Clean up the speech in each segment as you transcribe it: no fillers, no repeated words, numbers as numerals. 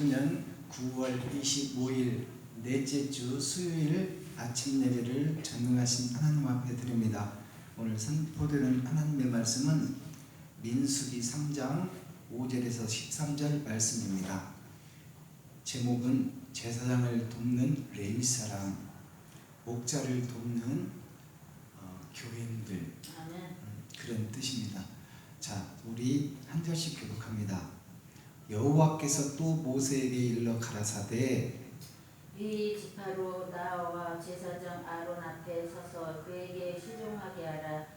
2019년 9월 25일 넷째 주 수요일 아침 예배를 전능하신 하나님 앞에 드립니다. 오늘 선포되는 하나님의 말씀은 민수기 3장 5절에서 13절 말씀입니다. 제목은 제사장을 돕는 레위 사람, 목자를 돕는 교인들, 그런 뜻입니다. 자, 우리 한 절씩 교독합니다. 여호와께서 또 모세에게 일러 가라사대 네 지파로 나와 제사장 아론 앞에 서서 그에게 시종하게 하라.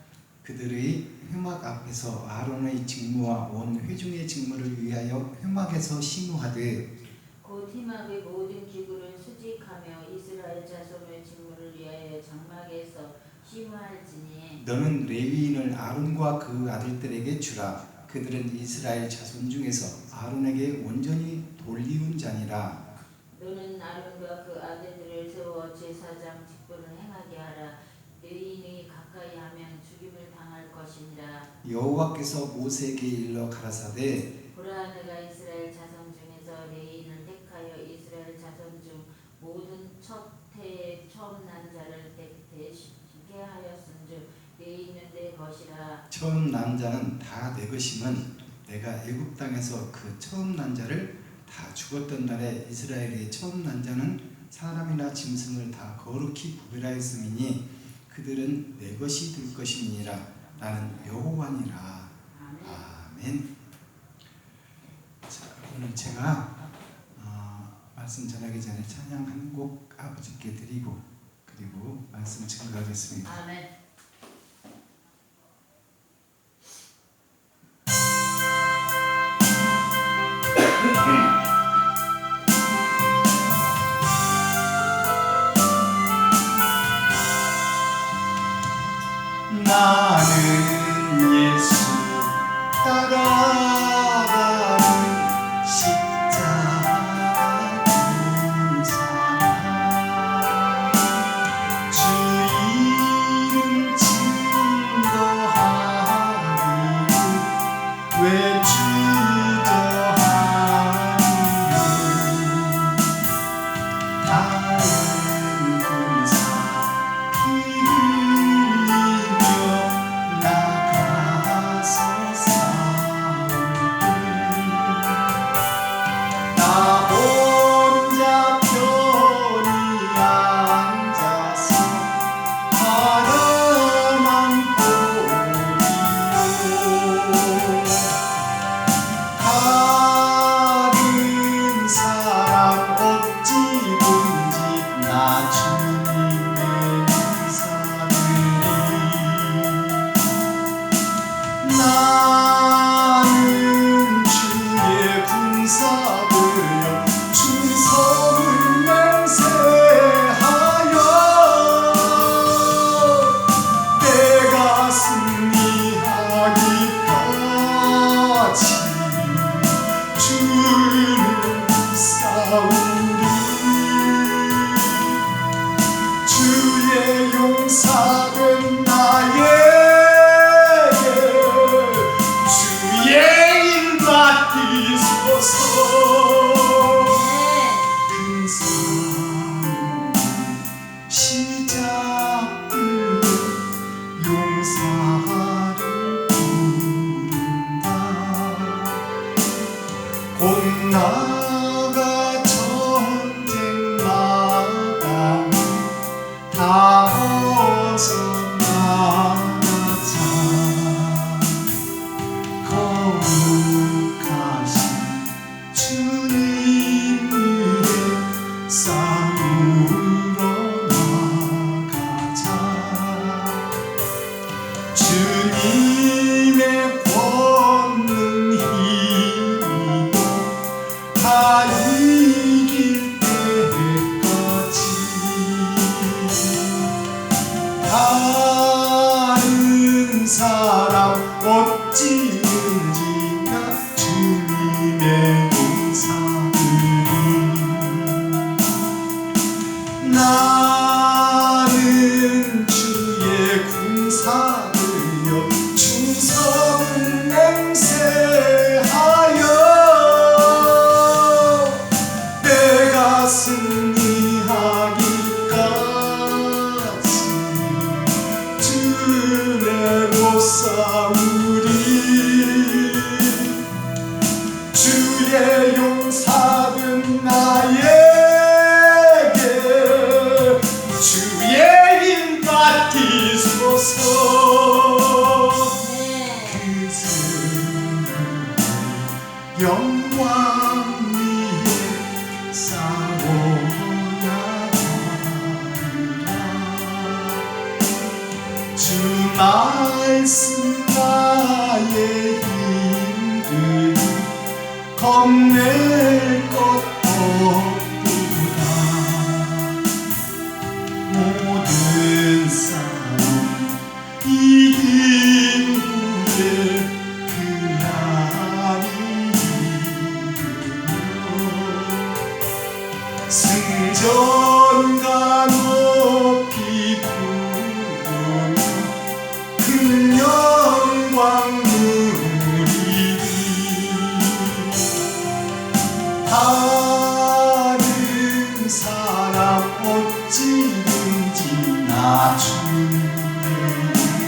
그들의 회막 앞에서 아론의 직무와 온 회중의 직무를 위하여 회막에서 심우하되 곧 회막의 모든 기구를 수직하며 이스라엘 자손의 직무를 위하여 장막에서 심우할지니 너는 레위인을 아론과 그 아들들에게 주라. 그들은 이스라엘 자손 중에서 아론에게 온전히 돌리운 자니라. 너는 아론과 그 아들들을 세워 제사장 직분을 행하게 하라. 레위인이 가까이 하면 죽임을 당할 것이니라. 여호와께서 모세에게 일러 가라사대 보라, 내가 이스라엘 자손 중에서 레위인을 택하여 이스라엘 자손 중 모든 첫 해에 처음 난 자를 대시게 하였은즉 레위인은 내 것이라. 처음 난 자는 다 내 것이면 내가 애굽 땅에서 그 처음 난 자를 다 죽었던 날에 이스라엘의 처음 난 자는 사람이나 짐승을 다 거룩히 구별하였음이니 그들은 내 것이 될 것이니라. 나는 여호와니라. 아멘. 자, 오늘 제가 말씀 전하기 전에 찬양 한 곡 아버지께 드리고 그리고 말씀 증거하겠습니다. 아멘. 나는 예수 따라가는 십자가 군사 주 이름 증거하리니 왜 주저하리니 다른 군사 피 흘리며 나가서 싸울게 나 혼자 편히 앉아서 바라만 보리요 다른 사람 어찌든지 나 주님의 군사들이 나는 주의 군사들여 충성을 맹세하여 내가 승리하기까지 주를 싸우리. 주의 용사된 나에게 주의 일 맡기소서. 큰 싸움 시작되어 용사를 부른다. 곧 나가 전쟁 마당에 다 어서 나가자. 거룩하신 주님 위에 싸우러 나가자. 주님의 권능 힘이로 다 이길 때까지 다른 사람 어찌든지 나 주님의 용사들이 나는 주의 군사들여 충성을 맹세하여 영광 위에 쌓아나가리라. 주 말씀 나의 힘들 겁낼 것 없도다. 모든 싸움 이긴 후에 그날이 이르러 승전가 높이 부르며 큰 영광 누리리. 다른 사람 어찌든지 나 주의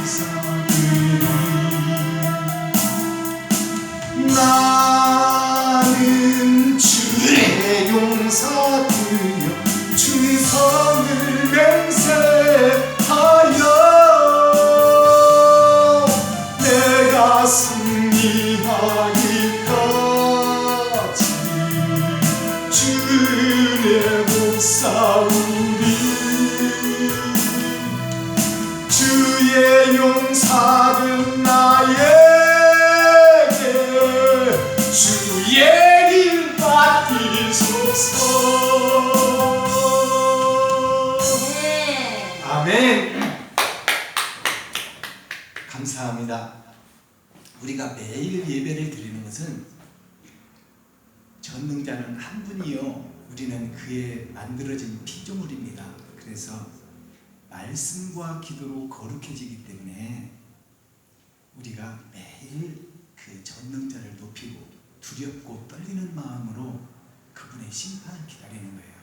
사들이. 나는 주의 용사되어 충성을 맹세하여 내가 승리하기까지 주의 목사우리. 주의 용사는 나에게 주의 길 맡기소서. 네. 아멘. 감사합니다. 우리가 매일 예배를 드리는 것은 전능자는 한 분이요, 우리는 그의 만들어진 피조물입니다. 그래서 말씀과 기도로 거룩해지기 때문에 우리가 매일 그 전능자를 높이고 두렵고 떨리는 마음으로 그분의 심판을 기다리는 거예요.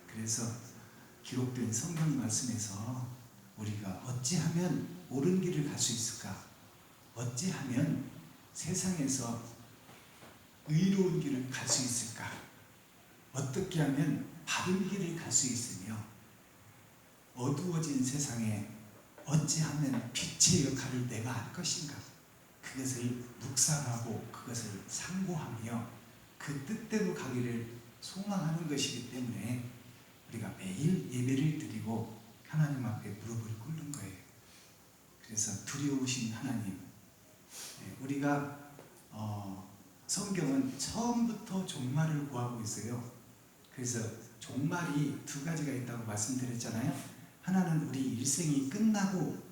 그래서 기록된 성경 말씀에서 우리가 어찌하면 옳은 길을 갈 수 있을까? 어찌하면 세상에서 의로운 길을 갈 수 있을까? 어떻게 하면 바른 길을 갈 수 있으며 어두워진 세상에 어찌하면 빛의 역할을 내가 할 것인가? 그것을 묵상하고 그것을 상고하며 그 뜻대로 가기를 소망하는 것이기 때문에 우리가 매일 예배를 드리고 하나님 앞에 무릎을 꿇는 거예요. 그래서 두려우신 하나님, 우리가 성경은 처음부터 종말을 구하고 있어요. 그래서 종말이 두 가지가 있다고 말씀드렸잖아요. 하나는 우리 일생이 끝나고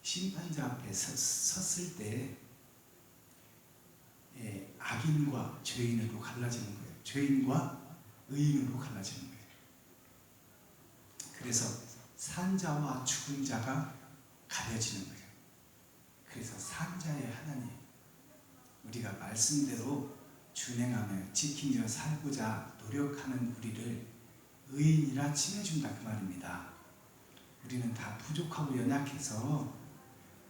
심판자 앞에 섰을 때 악인과 죄인으로 갈라지는 거예요. 죄인과 의인으로 갈라지는 거예요. 그래서 산자와 죽은 자가 가려지는 거예요. 그래서 산자의 하나님, 우리가 말씀대로 준행하며 지키며 살고자 노력하는 우리를 의인이라 칭해준다 그 말입니다. 우리는 다 부족하고 연약해서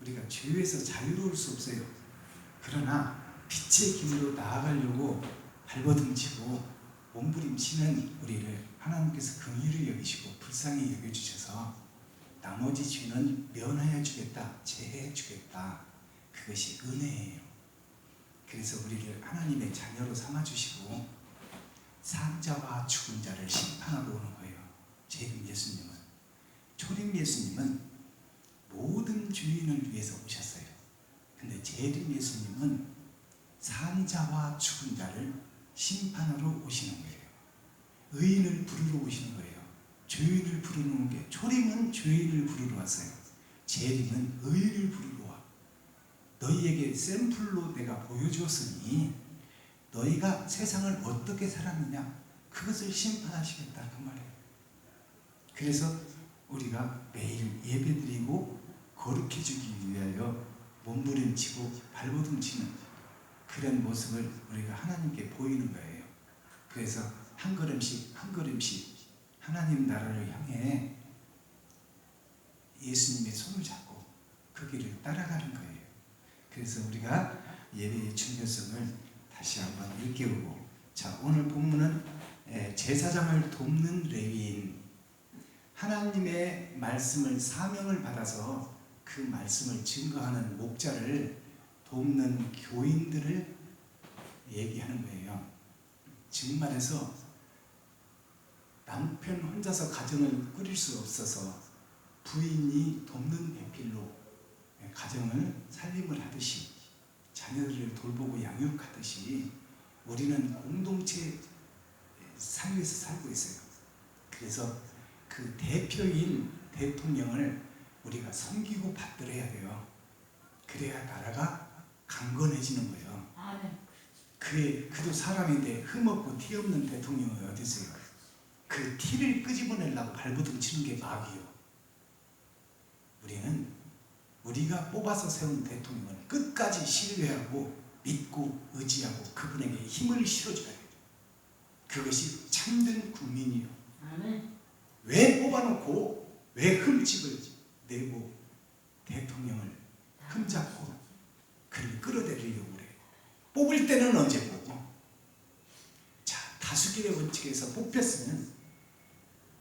우리가 죄에서 자유로울 수 없어요. 그러나 빛의 길로 나아가려고 발버둥치고 몸부림치는 우리를 하나님께서 긍휼히 여기시고 불쌍히 여겨주셔서 나머지 죄는 면하여 주겠다, 제해 주겠다. 그것이 은혜예요. 그래서 우리를 하나님의 자녀로 삼아주시고 산자와 죽은 자를 심판하러 오는 거예요. 재림 예수님은. 초림 예수님은 모든 죄인을 위해서 오셨어요. 근데 재림 예수님은 산자와 죽은 자를 심판하러 오시는 거예요. 의인을 부르러 오시는 거예요. 죄인을 부르는 게, 초림은 죄인을 부르러 왔어요. 재림은 의인을 부르러 와. 너희에게 샘플로 내가 보여주었으니 너희가 세상을 어떻게 살았느냐 그것을 심판하시겠다 그 말이에요. 그래서 우리가 매일 예배드리고 거룩해지기 위하여 몸부림치고 발버둥치는 그런 모습을 우리가 하나님께 보이는 거예요. 그래서 한 걸음씩 한 걸음씩 하나님 나라를 향해 예수님의 손을 잡고 그 길을 따라가는 거예요. 그래서 우리가 예배의 중요성을 다시 한번 일깨우고, 자, 오늘 본문은 제사장을 돕는 레위인, 하나님의 말씀을 사명을 받아서 그 말씀을 증거하는 목자를 돕는 교인들을 얘기하는 거예요. 지금 말해서 남편 혼자서 가정을 꾸릴 수 없어서 부인이 돕는 배필로 가정을 살림을 하듯이 자녀들을 돌보고 양육하듯이 우리는 공동체 사회에서 살고 있어요. 그래서 그 대표인 대통령을 우리가 섬기고 받들어야 돼요. 그래야 나라가 강건해지는 거예요. 아멘. 그도 사람인데 흠없고 티 없는 대통령이 어디 있어요? 그 티를 끄집어내려고 발버둥 치는 게 마귀요. 우리는 우리가 뽑아서 세운 대통령을 끝까지 신뢰하고 믿고 의지하고 그분에게 힘을 실어줘야 돼요. 그것이 참된 국민이요. 아멘. 왜 뽑아놓고 왜 흠집을 내고 대통령을 흠잡고 그를 끌어내리려고 그래요. 뽑을 때는 언제 뽑고? 자, 다수결의 원칙에서 뽑혔으면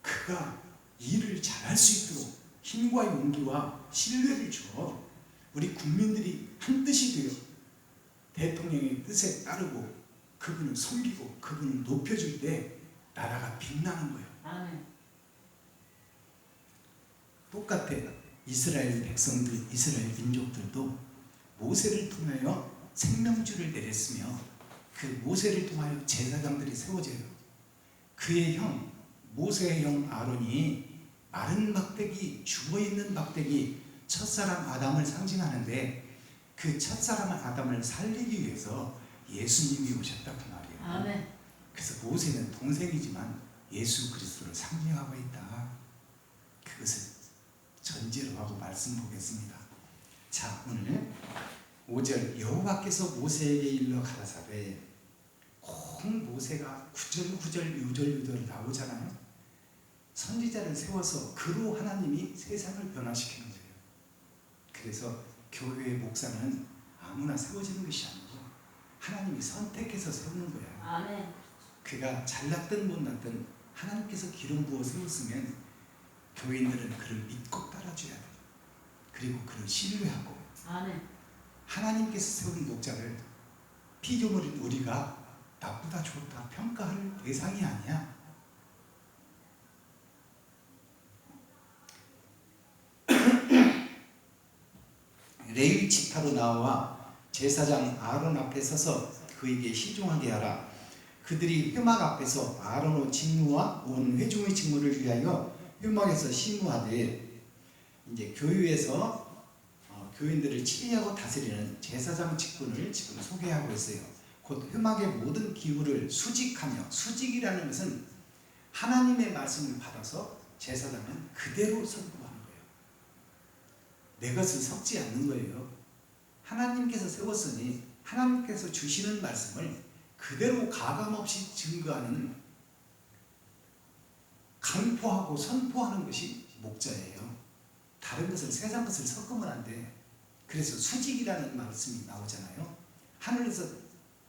그가 일을 잘할 수 있도록 힘과 용기와 신뢰를 줘. 우리 국민들이 한 뜻이 되어 대통령의 뜻에 따르고 그분을 섬기고 그분을 높여줄 때 나라가 빛나는 거예요. 아멘. 똑같아. 이스라엘 백성들, 이스라엘 민족들도 모세를 통하여 생명주를 내렸으며 그 모세를 통하여 제사장들이 세워져요. 그의 형, 모세의 형 아론이 마른 막대기, 죽어있는 막대기, 첫사람 아담을 상징하는데 그 첫사람 아담을 살리기 위해서 예수님이 오셨다 그 말이에요. 아멘. 그래서 모세는 동생이지만 예수 그리스도를 상징하고 있다. 그것을 전제로 하고 말씀 보겠습니다. 자, 오늘 5절 여호와께서 모세에게 일러 가라사대. 꼭 모세가 9절 요절 나오잖아요. 선지자를 세워서 그로 하나님이 세상을 변화시키는 거예요. 그래서 교회의 목사는 아무나 세워지는 것이 아니고 하나님이 선택해서 세우는 거예요. 아멘. 그가 잘났든 못났든 하나님께서 기름 부어 세웠으면 교인들은 그를 믿고 따라줘야 돼요. 그리고 그를 신뢰하고. 아멘. 하나님께서 세운 목자를 피조물인 우리가 나쁘다 좋다 평가할 대상이 아니야. 레위 지파로 나와 제사장 아론 앞에 서서 그에게 시종하게 하라. 그들이 회막 앞에서 아론의 직무와 온 회중의 직무를 위하여 회막에서 심우하되, 이제 교회에서 교인들을 치리하고 다스리는 제사장 직분을 지금 소개하고 있어요. 곧 회막의 모든 기구를 수직하며, 수직이라는 것은 하나님의 말씀을 받아서 제사장은 그대로 선포하는 거예요. 내 것을 섞지 않는 거예요. 하나님께서 세웠으니 하나님께서 주시는 말씀을 그대로 가감없이 증거하는, 강포하고 선포하는 것이 목자예요. 다른 것을, 세상 것을 섞으면 안 돼. 그래서 수직이라는 말씀이 나오잖아요. 하늘에서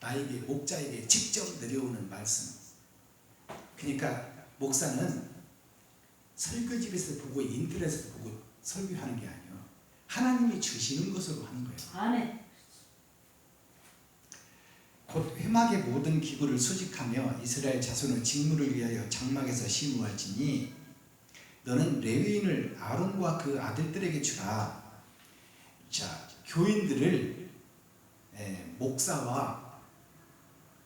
나에게, 목자에게 직접 내려오는 말씀. 그러니까 목사는 설교집에서 보고 인터넷에서 보고 설교하는 게 아니에요. 하나님이 주시는 것으로 하는 거예요. 아멘. 곧 회막의 모든 기구를 수직하며 이스라엘 자손의 직무를 위하여 장막에서 심우할지니 너는 레위인을 아론과 그 아들들에게 주라. 자, 교인들을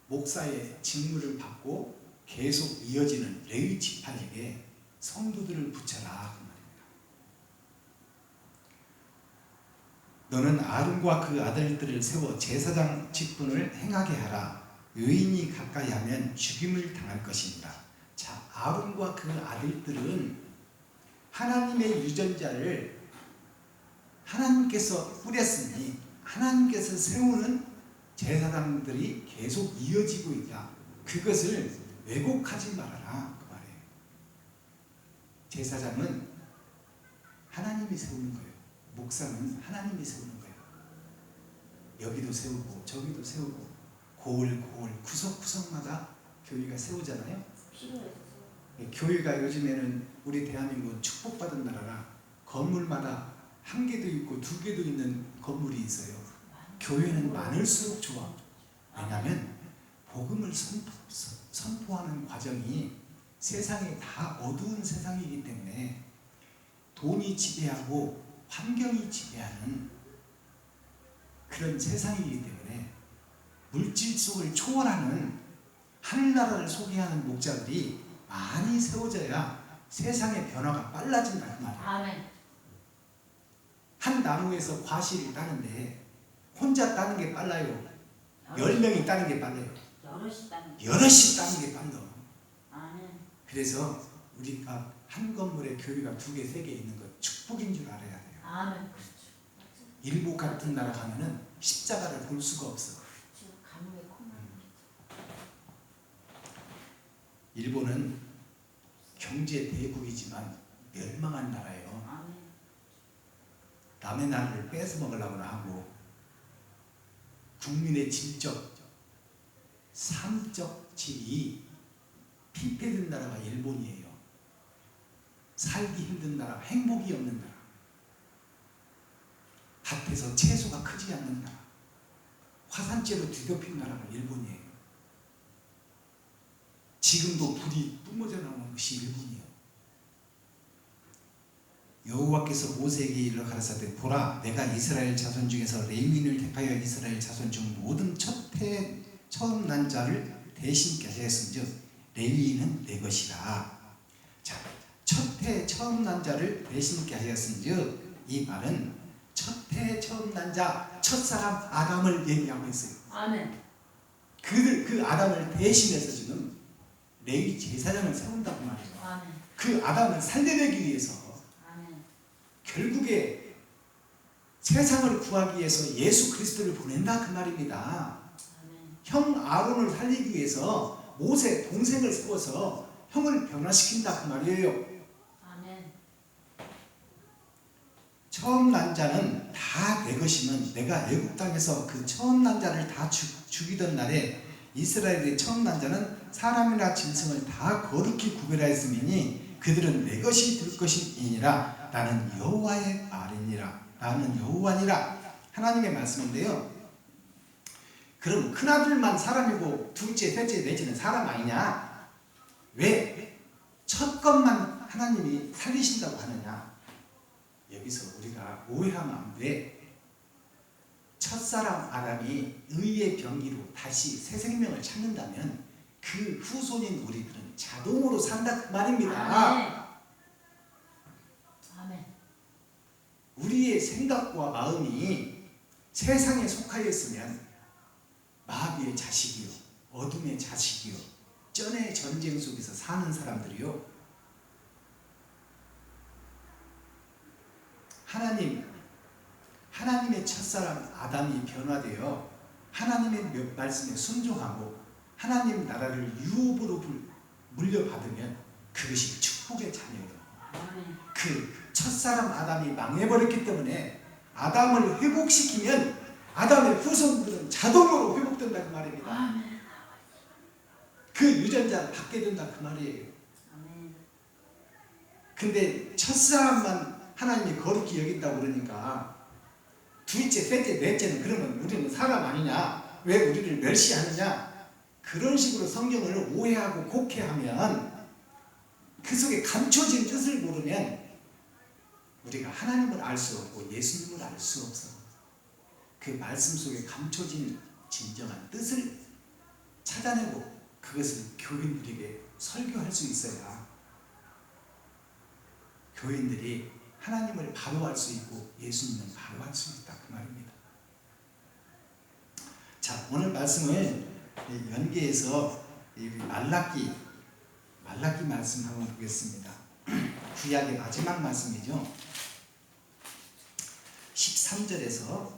목사의 직무를 받고 계속 이어지는 레위 지파에게 성도들을 붙여라 그 말입니다. 너는 아론과 그 아들들을 세워 제사장 직분을 행하게 하라. 의인이 가까이 하면 죽임을 당할 것입니다. 자, 아론과 그 아들들은 하나님의 유전자를 하나님께서 뿌렸으니 하나님께서 세우는 제사장들이 계속 이어지고 있다. 그것을 왜곡하지 말아라 그 말이에요. 제사장은 하나님이 세우는 거예요. 목사는 하나님이 세우는 거예요. 여기도 세우고 저기도 세우고 고을 구석구석마다 교회가 세우잖아요. 필요해서. 교회가 요즘에는 우리 대한민국은 축복받은 나라라 건물마다 한 개도 있고 두 개도 있는 건물이 있어요. 교회는 많을수록 좋아. 왜냐하면 복음을 선포하는 과정이 세상이 다 어두운 세상이기 때문에 돈이 지배하고 환경이 지배하는 그런 세상이기 때문에 물질 속을 초월하는 하늘나라를 소개하는 목자들이 많이 세워져야 세상의 변화가 빨라진다 그 말이에요. 아멘. 한 나무에서 과실을 따는데 혼자 따는 게 빨라요? 10명이 따는 게 빨라요? 여럿이 따는 게 빨라. 아멘. 그래서 우리가 한 건물에 교회가 2개, 3개 있는 것 축복인 줄 알아야 돼요. 아멘. 그렇죠. 일본 같은 나라 가면은 십자가를 볼 수가 없어. 그렇죠. 가뭄에 콩나물. 일본은 경제 대국이지만 멸망한 나라예요. 아멘. 남의 나라를 뺏어 먹으려고 하고 국민의 질적, 삶적 질이 피폐된 나라가 일본이에요. 살기 힘든 나라, 행복이 없는 나라. 밭에서 채소가 크지 않는 나라. 화산재로 뒤덮인 나라가 일본이에요. 지금도 불이 뿜어져 나오는 것이 일본이에요. 여호와께서 모세에게 일러 가라사대 보라 내가 이스라엘 자손 중에서 레위인을 택하여 이스라엘 자손 중 모든 첫해 처음 난 자를 대신케 하였은즉 레위인은 내 것이라. 자, 첫해 처음 난 자를 대신케 하였은즉 이 말은 첫해 처음 난 자 첫사람 아담을 얘기하고 있어요. 아멘. 그 아담을 대신해서 지금 레위 제사장을 세운다고 말이에요. 아멘. 그 아담을 살려내기 위해서 아멘. 결국에 세상을 구하기 위해서 예수 그리스도를 보낸다 그 말입니다. 아멘. 형 아론을 살리기 위해서 모세 동생을 세워서 형을 변화시킨다 그 말이에요. 아멘. 처음 난 자는 다 내 것이면 내가 애굽 땅에서 그 처음 난 자를 다 죽이던 날에 이스라엘의 처음 난 자는 사람이나 짐승을 다 거룩히 구별하였으니 그들은 내 것이 될 것이니라. 나는 여호와의 말이니라. 나는 여호와니라. 하나님의 말씀인데요. 그럼 큰아들만 사람이고 둘째, 셋째, 넷째는 사람 아니냐? 왜 첫 것만 하나님이 살리신다고 하느냐? 여기서 우리가 오해하면 안 돼. 첫사람 아담이 의의 병기로 다시 새 생명을 찾는다면 그 후손인 우리들은 자동으로 산다 그 말입니다. 아멘. 아멘. 우리의 생각과 마음이 세상에 속하였으면 마귀의 자식이요, 어둠의 자식이요, 쩐의 전쟁 속에서 사는 사람들이요, 하나님의 첫사람 아담이 변화되어 하나님의 말씀에 순종하고 하나님 나라를 유업으로 물려받으면 그것이 축복의 자녀예요. 그 첫사람 아담이 망해버렸기 때문에 아담을 회복시키면 아담의 후손들은 자동으로 회복된다 그 말입니다. 그 유전자를 받게 된다 그 말이에요. 근데 첫사람만 하나님이 거룩히 여긴다고 그러니까 둘째, 셋째, 넷째는 그러면 우리는 사람 아니냐? 왜 우리를 멸시하느냐? 그런 식으로 성경을 오해하고 곡해하면 그 속에 감춰진 뜻을 모르면 우리가 하나님을 알 수 없고 예수님을 알 수 없어. 그 말씀 속에 감춰진 진정한 뜻을 찾아내고 그것을 교인들에게 설교할 수 있어야 교인들이 하나님을 바로 알 수 있고 예수님을 바로 알 수 있다 그 말입니다. 자, 오늘 말씀을 연계해서 말라기 말씀 한번 보겠습니다. 구약의 마지막 말씀이죠. 13절에서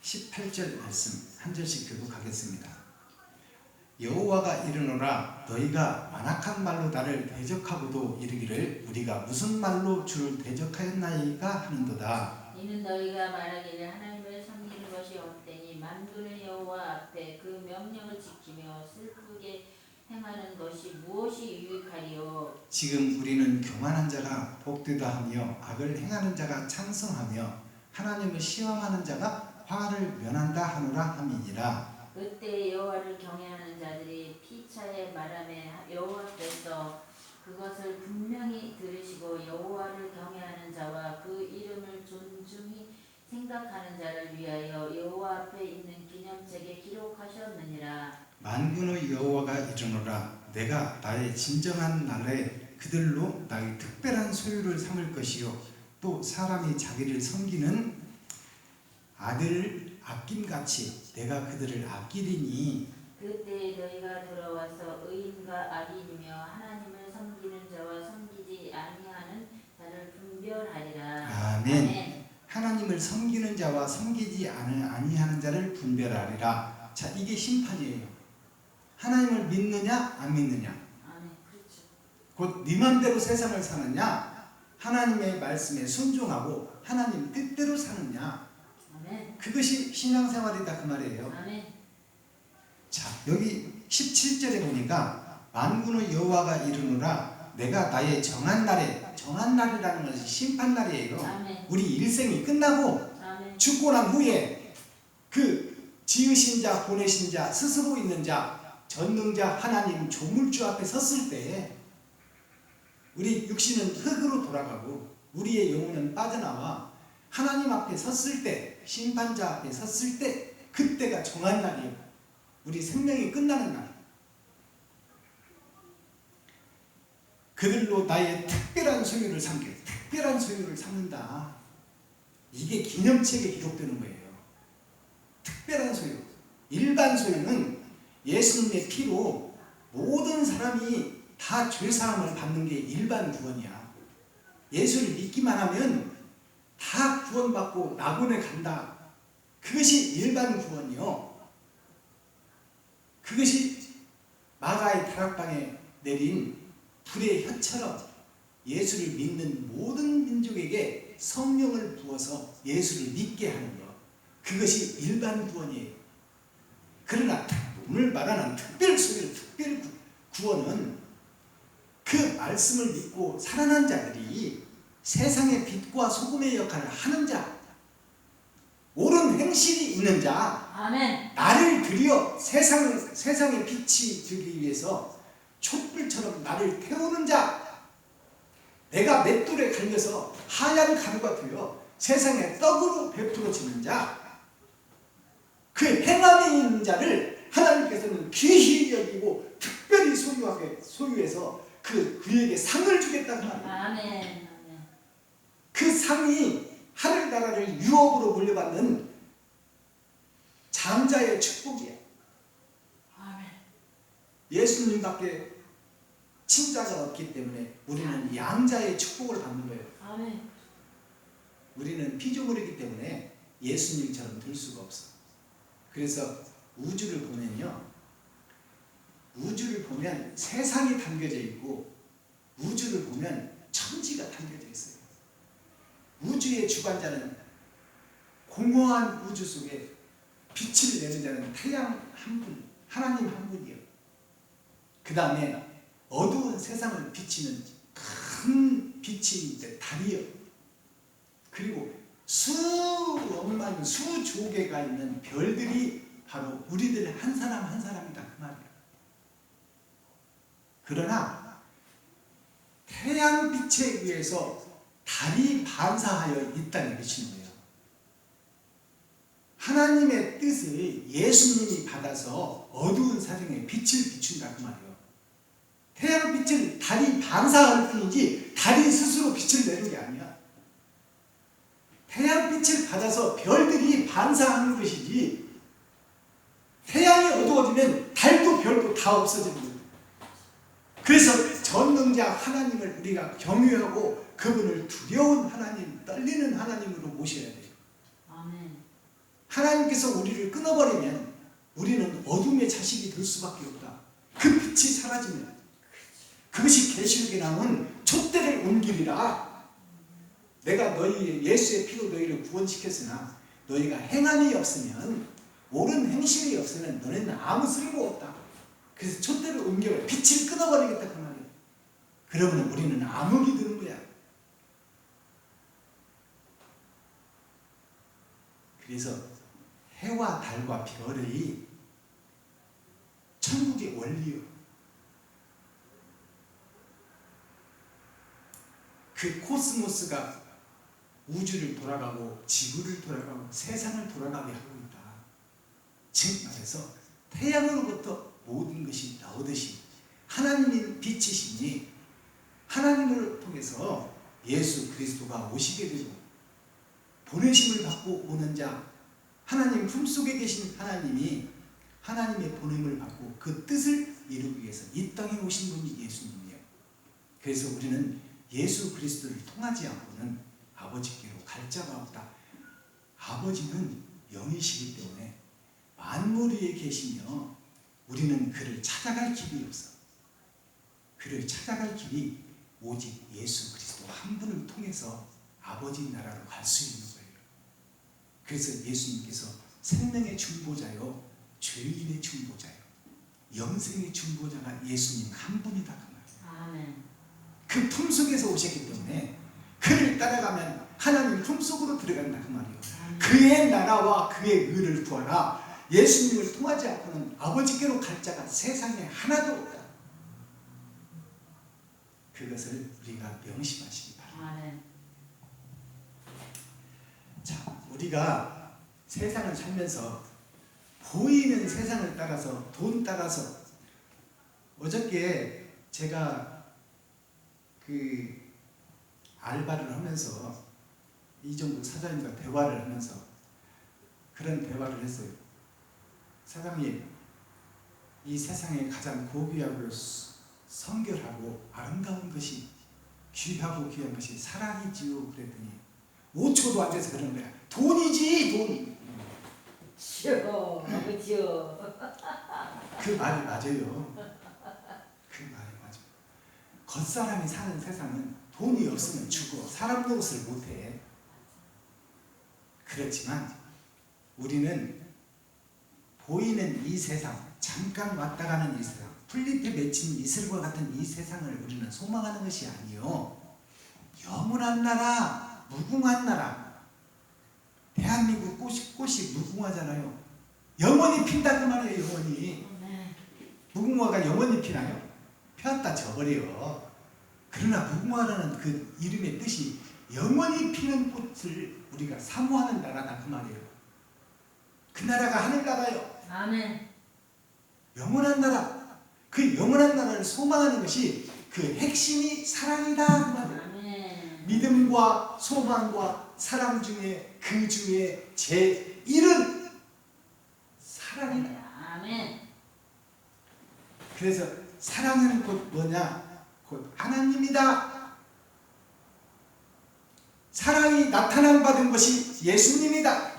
18절 말씀 한 절씩 교독하겠습니다. 여호와가 이르노라 너희가 완악한 말로 나를 대적하고도 이르기를 우리가 무슨 말로 주를 대적하였나이까 하는도다. 이는 너희가 말하기를 하나님을 섬기는 것이 없대니 만군의 여호와 앞에 그 명령을 지키며 슬프게 행하는 것이 무엇이 유익하리요. 지금 우리는 교만한 자가 복되다 하며 악을 행하는 자가 창성하며 하나님을 시험하는 자가 화를 면한다 하노라 함이니라. 그때 여호와를 경외하는 자들이 피차의 말함에 여호와께서 그것을 분명히 들으시고 여호와를 경외하는 자와 그 이름을 존중히 생각하는 자를 위하여 여호와 앞에 있는 기념책에 기록하셨느니라. 만군의 여호와가 이르노라 내가 나의 진정한 날에 그들로 나의 특별한 소유를 삼을 것이요 또 사람이 자기를 섬기는 아들을 아낌같이 내가 그들을 아끼리니 그때 너희가 돌아와서 의인과 악인이며 하나님을 섬기는 자와 섬기지 아니하는 자를 분별하리라. 아멘. 하나님을 섬기는 자와 섬기지 아니하는 자를 분별하리라. 자, 이게 심판이에요. 하나님을 믿느냐 안 믿느냐. 아멘. 그렇죠. 곧 네 맘대로 세상을 사느냐 하나님의 말씀에 순종하고 하나님 뜻대로 사느냐. 아멘. 그것이 신앙생활이다 그 말이에요. 아멘. 자, 여기 17절에 보니까 만군의 여호와가 이르노라 내가 나의 정한 날에, 정한 날이라는 것이 심판날이에요. 아멘. 우리 일생이 끝나고 아멘. 죽고 난 후에 그 지으신 자, 보내신 자, 스스로 있는 자, 전능자 하나님 조물주 앞에 섰을 때 우리 육신은 흙으로 돌아가고 우리의 영혼은 빠져나와 하나님 앞에 섰을 때, 심판자 앞에 섰을 때 그때가 정한 날이에요. 우리 생명이 끝나는 날. 그들로 나의 특별한 소유를 삼게, 특별한 소유를 삼는다. 이게 기념책에 기록되는 거예요. 특별한 소유. 일반 소유는 예수님의 피로 모든 사람이 다 죄사함을 받는 게 일반 구원이야. 예수를 믿기만 하면 다 구원받고 낙원에 간다. 그것이 일반 구원이요. 그것이 마가의 다락방에 내린 불의 혀처럼 예수를 믿는 모든 민족에게 성령을 부어서 예수를 믿게 하는 것. 그것이 일반 구원이에요. 그러나 오늘 말하는 특별 소유, 특별 구원은 그 말씀을 믿고 살아난 자들이 세상의 빛과 소금의 역할을 하는 자, 옳은 행실이 있는 자, 아멘. 나를 들여 세상의 빛이 되기 위해서 촛불처럼 나를 태우는 자, 내가 맷돌에 갈려서 하얀 가루가 되어 세상에 떡으로 베풀어지는 자, 그 행함이 있는 자를 하나님께서는 귀히 여기고 특별히 소유해서 그에게 상을 주겠다는 말이에요. 아멘. 그 상이 하늘나라를 유업으로 물려받는 장자의 축복이에요. 아멘. 예수님밖에 친자가 없기 때문에 우리는 양자의 축복을 받는 거예요. 아멘. 우리는 피조물이기 때문에 예수님처럼 될 수가 없어. 그래서 우주를 보면요, 우주를 보면 세상이 담겨져 있고 우주를 보면 천지가 담겨져 있어요. 우주의 주관자는 공허한 우주 속에 빛을 내는 자는 태양 한 분, 하나님 한 분이요. 그 다음에 어두운 세상을 비치는 큰 빛이 달이요. 그리고 수억만 수조개가 있는 별들이 바로 우리들 한 사람 한 사람이다 그 말이야. 그러나 태양빛에 의해서 달이 반사하여 있다는 것인 거예요. 하나님의 뜻을 예수님이 받아서 어두운 세상에 빛을 비춘다 그 말이에요. 태양빛을 달이 반사할 뿐이지 달이 스스로 빛을 내는 게 아니야. 태양빛을 받아서 별들이 반사하는 것이지, 태양이 어두워지면 달도 별도 다 없어지는 거예요. 그래서 전능자 하나님을 우리가 경외하고 그분을 두려운 하나님, 떨리는 하나님으로 모셔야 돼요. 아멘. 하나님께서 우리를 끊어버리면 우리는 어둠의 자식이 될 수밖에 없다. 그 빛이 사라지면 그것이 계시록에 나온 촛대를 옮기리라. 내가 예수의 피로 너희를 구원시켰으나 너희가 행함이 없으면, 옳은 행실이 없으면 너희는 아무 쓸모 없다. 그래서 촛대를 옮겨버려 빛을 끊어버리겠다 그 말이에요. 그러면 우리는 암흑이 되는 거야. 그래서 해와 달과 별이 천국의 원리요. 그 코스모스가 우주를 돌아가고 지구를 돌아가고 세상을 돌아가게 하고 있다. 즉 말해서 태양으로부터 모든 것이 나오듯이 하나님이 빛이시니 하나님을 통해서 예수 그리스도가 오시게 되고 보내심을 받고 오는 자, 하나님 품속에 계신 하나님이 하나님의 보냄을 받고 그 뜻을 이루기 위해서 이 땅에 오신 분이 예수님이에요. 그래서 우리는 예수 그리스도를 통하지 않고는 아버지께로 갈 자가 없다. 아버지는 영이시기 때문에 만물 위에 계시며 우리는 그를 찾아갈 길이 없어. 그를 찾아갈 길이 오직 예수 그리스도 한 분을 통해서 아버지 나라로 갈 수 있는 거예요. 그래서 예수님께서 생명의 중보자요, 죄인의 중보자요, 영생의 중보자가 예수님 한 분이다 그 말이에요. 아멘. 그 품속에서 오셨기 때문에 그를 따라가면 하나님 품속으로 들어간다 그 말이에요. 그의 나라와 그의 의를 구하라. 예수님을 통하지 않고는 아버지께로 갈 자가 세상에 하나도 없다. 그것을 우리가 명심하시기 바랍니다. 아멘. 자, 우리가 세상을 살면서 보이는 세상을 따라서 돈 따라서 어저께 제가 그 알바를 하면서 이정도 사장님과 대화를 하면서 그런 대화를 했어요. 사장님, 이 세상에 가장 고귀하고 성결하고 아름다운 것이 귀하고 귀한 것이 사랑이지요. 그랬더니 5초도 안 돼서 그런 거야. 돈이지 돈. 쉬어 아버지요. 그 말이 맞아요. 그 말이 맞아. 겉사람이 사는 세상은 돈이 없으면 죽어. 사람 노릇을 못해. 그렇지만 우리는 보이는 이 세상, 잠깐 왔다 가는 이 세상, 풀잎에 맺힌 이슬과 같은 이 세상을 우리는 소망하는 것이 아니요, 영원한 나라, 무궁한 나라. 대한민국 꽃이 무궁화잖아요. 영원히 핀다 그 말이에요. 영원히. 무궁화가 영원히 피나요? 폈다 져버려. 그러나 무궁화라는 그 이름의 뜻이 영원히 피는 꽃을 우리가 사모하는 나라다 그 말이에요. 그 나라가 하늘나라요. 아멘. 영원한 나라. 그 영원한 나라를 소망하는 것이 그 핵심이 사랑이다 그 말이에요. 아멘. 믿음과 소망과 사랑 중에 그 중에 제1은 사랑이다. 아멘. 그래서 사랑은 곧 뭐냐? 곧 하나님이다. 사랑이 나타남 받은 것이 예수님이다.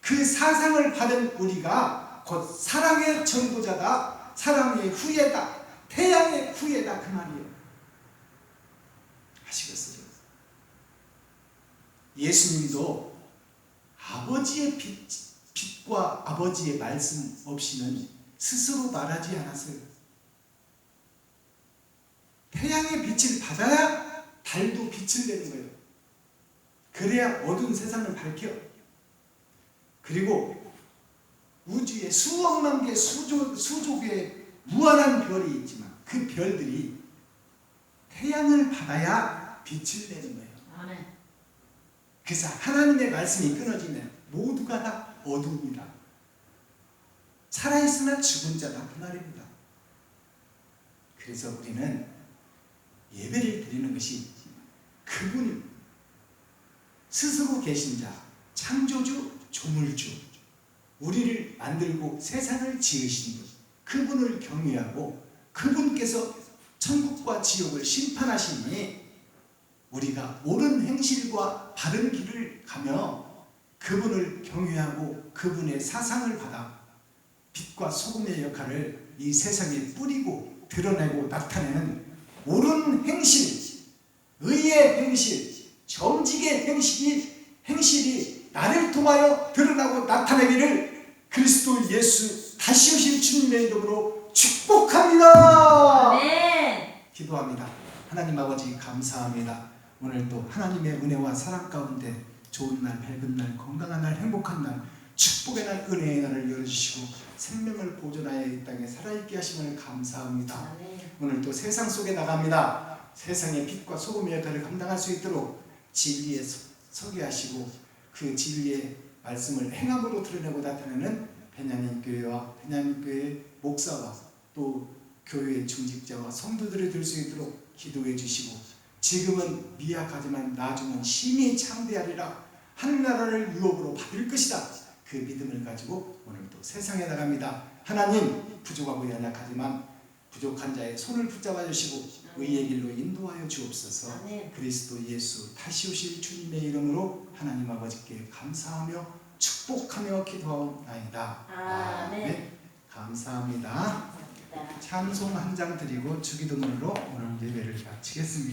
그 사상을 받은 우리가 곧 사랑의 전도자다. 사랑의 후예다. 태양의 후예다 그 말이에요. 아시겠어요? 예수님도 아버지의 빛과 아버지의 말씀 없이는 스스로 말하지 않았어요. 태양의 빛을 받아야 달도 빛을 내는 거예요. 그래야 어두운 세상을 밝혀. 그리고 우주에 수억만 개, 수조 개의 무한한 별이 있지만 그 별들이 태양을 받아야 빛을 내는 거예요. 아멘. 그래서 하나님의 말씀이 끊어지면 모두가 다 어두움이다. 살아있으나 죽은 자다 그 말입니다. 그래서 우리는 예배를 드리는 것이 그분 스스로 계신 자, 창조주, 조물주, 우리를 만들고 세상을 지으신 분, 그분을 경외하고 그분께서 천국과 지옥을 심판하시니 우리가 옳은 행실과 바른 길을 가며 그분을 경외하고 그분의 사상을 받아 빛과 소금의 역할을 이 세상에 뿌리고 드러내고 나타내는 옳은 행실, 의의 행실, 정직의 행실이 나를 통하여 드러나고 나타내기를 그리스도 예수 다시 오실 주님의 이름으로 축복합니다. 아멘. 기도합니다. 하나님 아버지 감사합니다. 오늘 또 하나님의 은혜와 사랑 가운데 좋은 날, 밝은 날, 건강한 날, 행복한 날 축복의 날, 은혜의 날을 열어주시고 생명을 보존하여 이 땅에 살아있게 하심을 감사합니다. 아멘. 오늘도 세상 속에 나갑니다. 세상의 빛과 소금의 역할을 감당할 수 있도록 진리에 서게 하시고 그 진리의 말씀을 행함으로 드러내고 나타내는 베냐민 교회와 베냐민 교회 목사와 또 교회의 중직자와 성도들이 될 수 있도록 기도해 주시고 지금은 미약하지만 나중은 심히 창대하리라 하늘나라를 유업으로 받을 것이다. 그 믿음을 가지고 오늘도 세상에 나갑니다. 하나님 부족하고 연약하지만 부족한 자의 손을 붙잡아 주시고 의의 길로 인도하여 주옵소서. 아멘. 그리스도 예수 다시 오실 주님의 이름으로 하나님 아버지께 감사하며 축복하며 기도하옵나이다. 아멘. 감사합니다. 감사합니다. 찬송 한 장 드리고 주기도문으로 오늘 예배를 마치겠습니다.